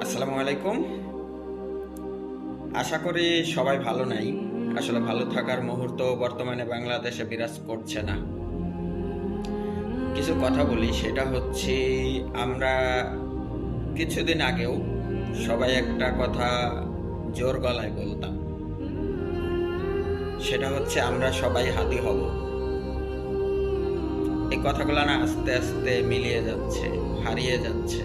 আসসালামু আলাইকুম। আশা করি সবাই ভালো নাই। আসলে ভালো থাকার মুহূর্ত বর্তমানে বাংলাদেশে বিরাজ করছে না। কিছু কথা বলি, সেটা হচ্ছে আমরা কিছুদিন আগেও সবাই একটা কথা জোর গলায় বলতাম, সেটা হচ্ছে আমরা সবাই হাদি হব। এই কথাগুলো না আস্তে আস্তে মিলিয়ে যাচ্ছে, হারিয়ে যাচ্ছে।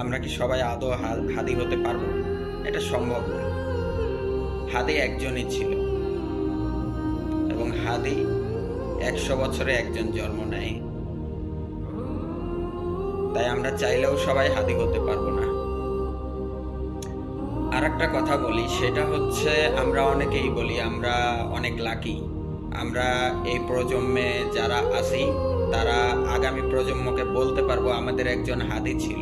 আমরা কি সবাই আদৌ হাদি হতে পারবো? এটা সম্ভব না। হাদি একজনই ছিল, এবং হাদি 100 বছরে একজন জন্ম নেয়। তাই আমরা চাইলেও সবাই হাদি হতে পারবো না। আর একটা কথা বলি, সেটা হচ্ছে আমরা অনেকেই বলি আমরা অনেক লাকি। আমরা এই প্রজন্মে যারা আছি তারা আগামী প্রজন্মকে বলতে পারবো আমাদের একজন হাদি ছিল।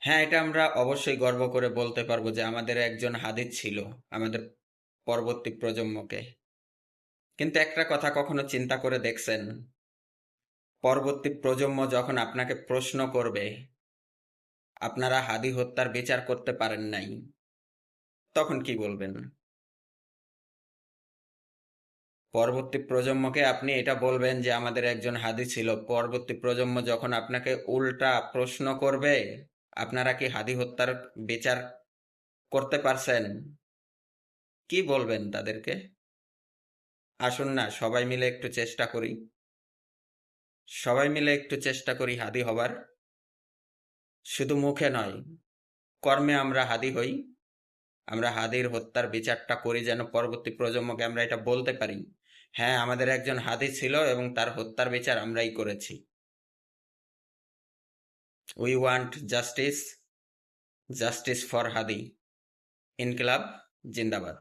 হ্যাঁ, এটা আমরা অবশ্যই গর্ব করে বলতে পারবো যে আমাদের একজন হাদি ছিল আমাদের পরবর্তী প্রজন্মকে। কিন্তু একটা কথা কখনো চিন্তা করে দেখছেন, পরবর্তী প্রজন্ম যখন আপনাকে প্রশ্ন করবে আপনারা হাদি হত্যার বিচার করতে পারেন নাই, তখন কি বলবেন? পরবর্তী প্রজন্মকে আপনি এটা বলবেন যে আমাদের একজন হাদি ছিল। পরবর্তী প্রজন্ম যখন আপনাকে উল্টা প্রশ্ন করবে আপনারা কি হাদি হত্যার বিচার করতে পারছেন, কি বলবেন তাদেরকে? আসুন না সবাই মিলে একটু চেষ্টা করি, সবাই মিলে একটু চেষ্টা করি হাদি হবার। শুধু মুখে নয়, কর্মে আমরা হাদি হই। আমরা হাদির হত্যার বিচারটা করি, যেন পরবর্তী প্রজন্মকে আমরা এটা বলতে পারি, হ্যাঁ আমাদের একজন হাদি ছিল এবং তার হত্যার বিচার আমরাই করেছি। We want justice, justice for Hadi. ইনকিলাব জিন্দাবাদ।